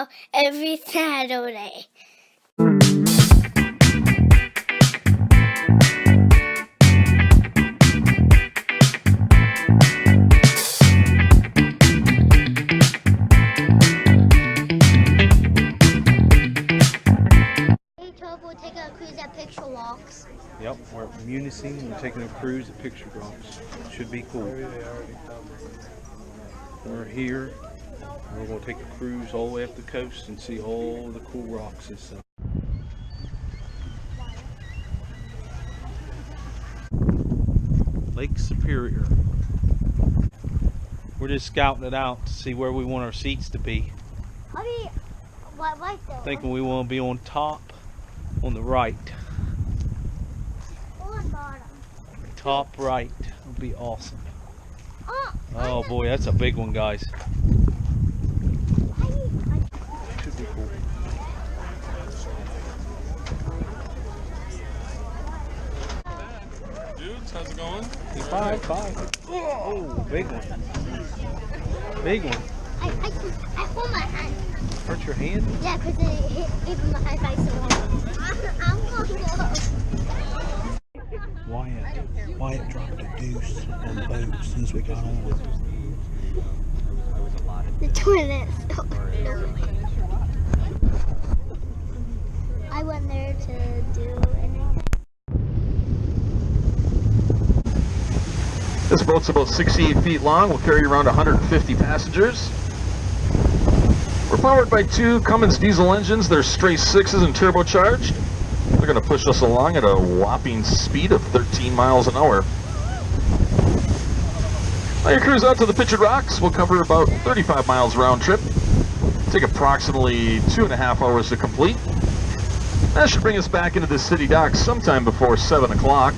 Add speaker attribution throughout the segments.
Speaker 1: video every Saturday.
Speaker 2: We're taking a cruise at Pictured Rocks.
Speaker 3: Yep, we're at Munising. We're taking a cruise at Pictured Rocks. Should be cool. We're here. We're going to take a cruise all the way up the coast and see all the cool rocks and stuff. Lake Superior. We're just scouting it out to see where we want our seats to be.
Speaker 2: Right there.
Speaker 3: Thinking we want to be on top, on the right.
Speaker 2: On bottom.
Speaker 3: Top right would be awesome. Oh boy, that's a big one, guys. Should be cool.
Speaker 4: Dudes, how's it going?
Speaker 3: Five. Oh, big one. Big one.
Speaker 2: I hold my hand.
Speaker 3: Hurt your hand?
Speaker 2: Yeah, because it hit my hand so hard. I'm going to go.
Speaker 3: Wyatt dropped a deuce on the boat as soon as we got on.
Speaker 2: The toilet. I went there to do anything.
Speaker 5: This boat's about 68 feet long. Will carry around 150 passengers. We're powered by two Cummins diesel engines. They're straight sixes and turbocharged. They're going to push us along at a whopping speed of 13 miles an hour. On your cruise out to the Pictured Rocks, we'll cover about 35 miles round trip. Take approximately 2.5 hours to complete. That should bring us back into the city docks sometime before 7 o'clock,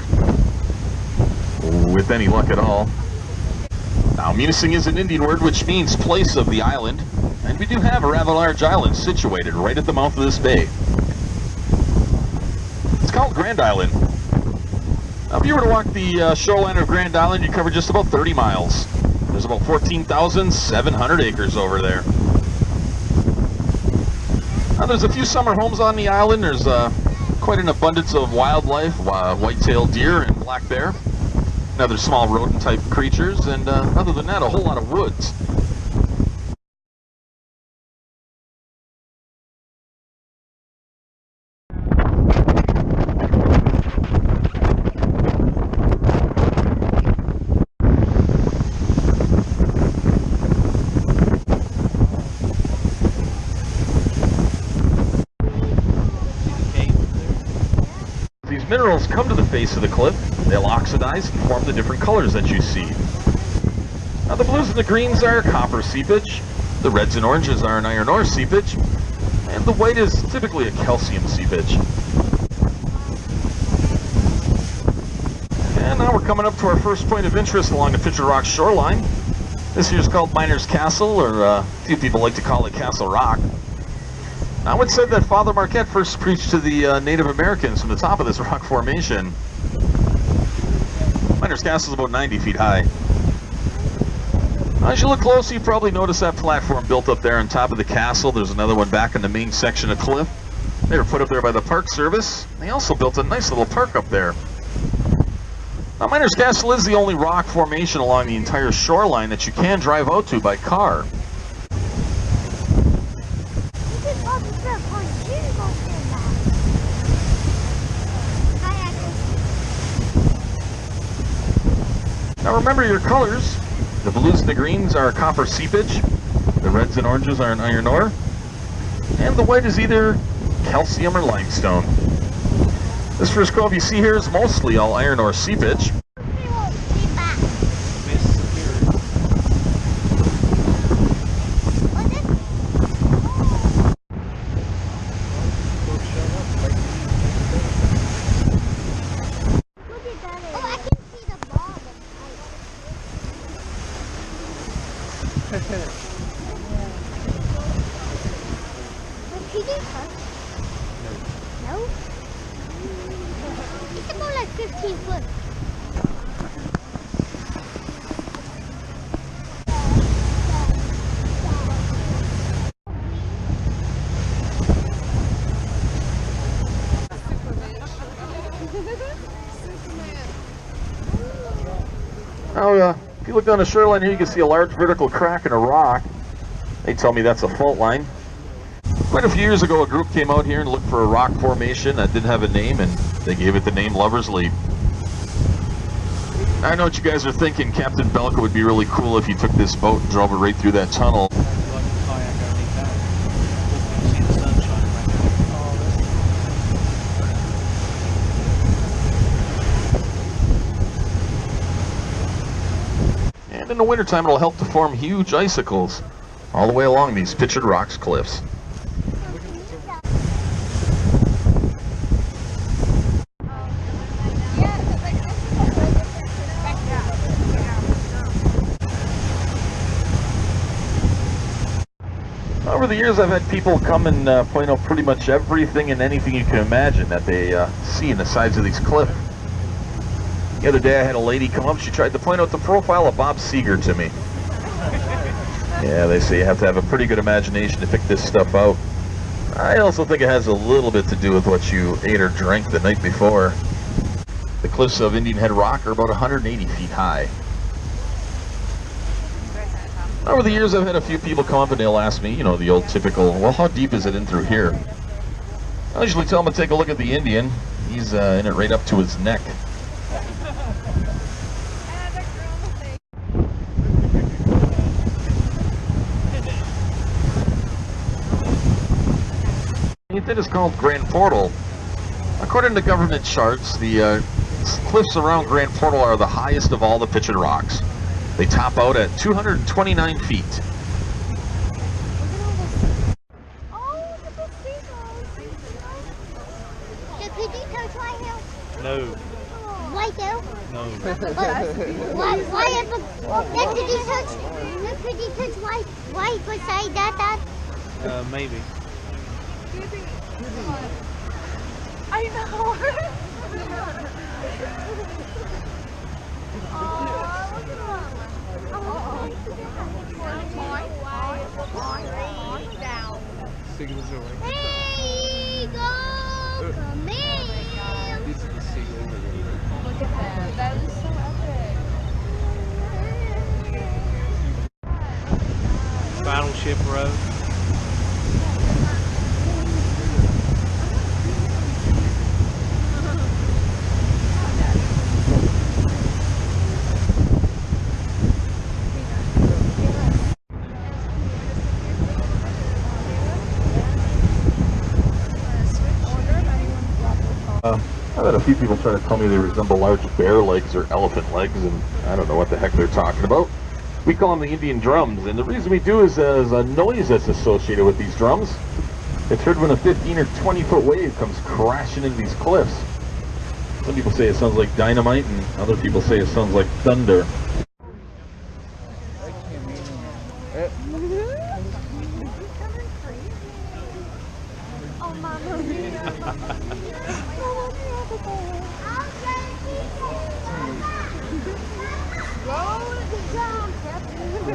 Speaker 5: with any luck at all. Now, Munising is an Indian word which means place of the island, and we do have a rather large island situated right at the mouth of this bay. It's called Grand Island. Now, if you were to walk the shoreline of Grand Island, you cover just about 30 miles. There's about 14,700 acres over there. Now, there's a few summer homes on the island. There's quite an abundance of wildlife, white-tailed deer and black bear, and other small rodent-type creatures, and other than that, a whole lot of woods. These minerals come to the face of the cliff, they'll oxidize and form the different colors that you see. Now, the blues and the greens are copper seepage, the reds and oranges are an iron ore seepage, and the white is typically a calcium seepage. And now we're coming up to our first point of interest along the Pictured Rocks shoreline. This here is called Miner's Castle, or a few people like to call it Castle Rock. Now, it's said that Father Marquette first preached to the Native Americans from the top of this rock formation. Miner's Castle is about 90 feet high. As you look close, you probably notice that platform built up there on top of the castle. There's another one back in the main section of cliff. They were put up there by the Park Service. They also built a nice little park up there. Now, Miner's Castle is the only rock formation along the entire shoreline that you can drive out to by car. Now, remember your colors. The blues and the greens are copper seepage, the reds and oranges are an iron ore, and the white is either calcium or limestone. This first cove you see here is mostly all iron ore seepage.
Speaker 2: No? It's about like 15 foot.
Speaker 5: Now, if you look down the shoreline here, you can see a large vertical crack in a rock. They tell me that's a fault line. Quite a few years ago, a group came out here and looked for a rock formation that didn't have a name, and they gave it the name Lover's Leap. I know what you guys are thinking. Captain Belka would be really cool if he took this boat and drove it right through that tunnel. And in the wintertime, it'll help to form huge icicles all the way along these Pictured Rocks cliffs. Over the years, I've had people come and point out pretty much everything and anything you can imagine that they see in the sides of these cliffs. The other day I had a lady come up, she tried to point out the profile of Bob Seger to me. Yeah, they say you have to have a pretty good imagination to pick this stuff out. I also think it has a little bit to do with what you ate or drank the night before. The cliffs of Indian Head Rock are about 180 feet high. Over the years I've had a few people come up and they'll ask me, you know, the old typical, well, how deep is it in through here? I usually tell them to take a look at the Indian. He's in it right up to his neck. It is called Grand Portal. According to government charts, the cliffs around Grand Portal are the highest of all the Pictured Rocks. They top out at 229 feet.
Speaker 2: Oh, look at the seagulls. Could you touch my hair?
Speaker 3: No.
Speaker 2: Why do?
Speaker 3: No.
Speaker 2: Why ever? Could you touch why beside that?
Speaker 3: Maybe.
Speaker 2: I know.
Speaker 3: Signals away.
Speaker 2: Hey, go! Come in!
Speaker 3: These are the seagulls.
Speaker 4: Look at that. That is so epic.
Speaker 3: Battleship Road.
Speaker 5: I've had a few people try to tell me they resemble large bear legs or elephant legs, and I don't know what the heck they're talking about. We call them the Indian drums, and the reason we do is there's a noise that's associated with these drums. It's heard when a 15 or 20 foot wave comes crashing into these cliffs. Some people say it sounds like dynamite, and other people say it sounds like thunder.
Speaker 2: Oh, Mama Mia.
Speaker 3: Do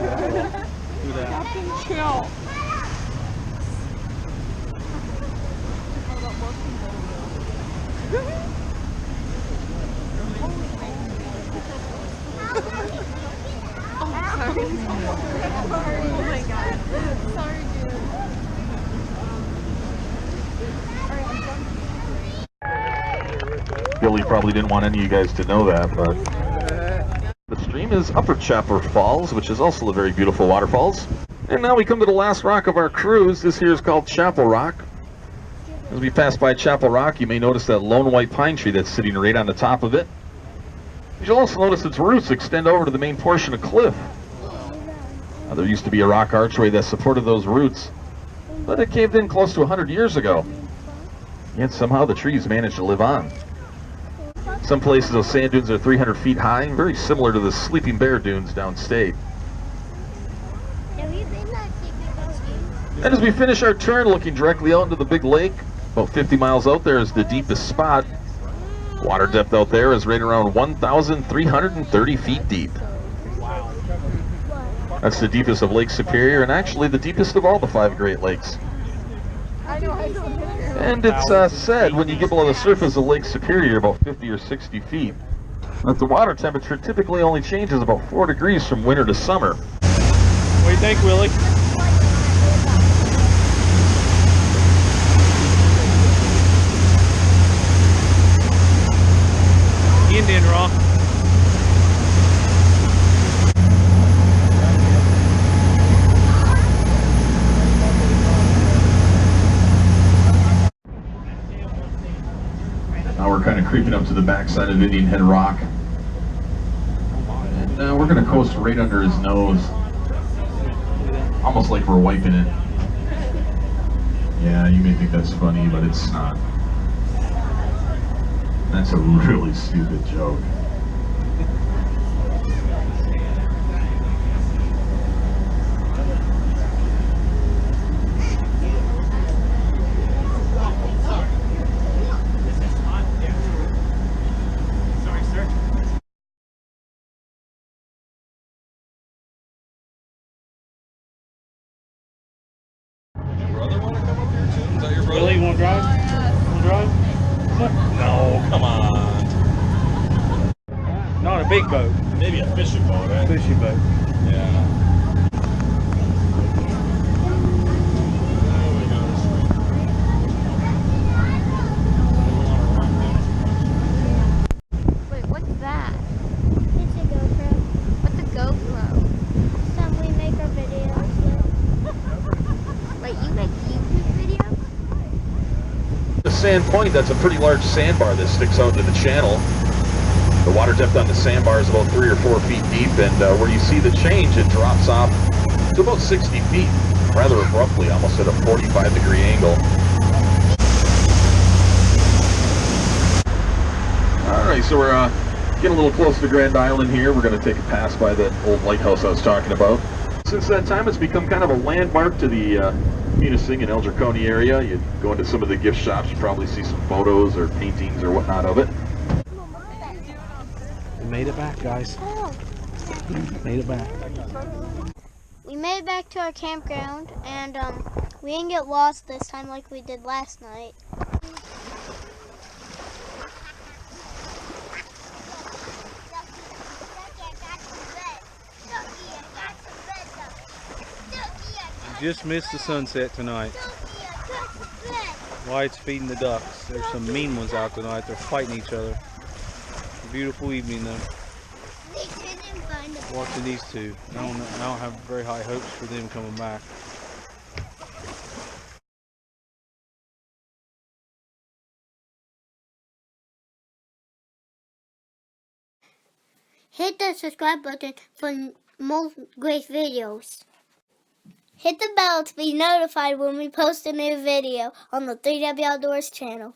Speaker 3: that.
Speaker 4: Captain Chill. Oh my god. Sorry, dude.
Speaker 5: Billy probably didn't want any of you guys to know that, but the stream is Upper Chapel Falls, which is also a very beautiful waterfalls. And now we come to the last rock of our cruise. This here is called Chapel Rock. As we pass by Chapel Rock, you may notice that lone white pine tree that's sitting right on the top of it. You'll also notice its roots extend over to the main portion of cliff. Now, there used to be a rock archway that supported those roots, but it caved in close to 100 years ago. Yet somehow the trees managed to live on. Some places those sand dunes are 300 feet high, very similar to the Sleeping Bear dunes downstate.
Speaker 2: Have you been that
Speaker 5: And as we finish our turn, looking directly out into the big lake, about 50 miles out there is the deepest spot. Water depth out there is right around 1,330 feet deep.
Speaker 3: Wow.
Speaker 5: That's the deepest of Lake Superior, and actually the deepest of all the 5 Great Lakes.
Speaker 4: I know.
Speaker 5: And it's said when you get below the surface of Lake Superior, about 50 or 60 feet, that the water temperature typically only changes about 4 degrees from winter to summer.
Speaker 3: What do you think, Willie? Indian Rock.
Speaker 5: Now we're kind of creeping up to the backside of Indian Head Rock. And we're going to coast right under his nose. Almost like we're wiping it. Yeah, you may think that's funny, but it's not. That's a really stupid joke.
Speaker 3: Willie, you want to drive? Want to drive?
Speaker 5: No, come on.
Speaker 3: Not a big boat.
Speaker 5: Maybe a fishing boat, eh?
Speaker 3: Fishing boat.
Speaker 5: Yeah.
Speaker 2: Wait, what's that?
Speaker 1: It's a GoPro.
Speaker 2: What's a GoPro?
Speaker 1: Some we make our videos with.
Speaker 2: Wait, you make YouTube videos?
Speaker 5: The Sand Point, that's a pretty large sandbar that sticks out into the channel. The water depth on the sandbar is about 3 or 4 feet deep, and where you see the change, it drops off to about 60 feet, rather abruptly, almost at a 45-degree angle. Alright, so we're getting a little close to Grand Island here. We're going to take a pass by that old lighthouse I was talking about. Since that time, it's become kind of a landmark to the Munising and El Draconi area. You go into some of the gift shops, you probably see some photos or paintings or whatnot of it.
Speaker 3: We made it back, guys. Made it back.
Speaker 1: We made it back to our campground, and we didn't get lost this time like we did last night.
Speaker 3: Just missed the sunset tonight. White's feeding the ducks. There's some mean ones out tonight. They're fighting each other. Beautiful evening though. Watching these two. I don't have very high hopes for them coming back.
Speaker 1: Hit the subscribe button for more great videos. Hit the bell to be notified when we post a new video on the 3W Outdoors channel.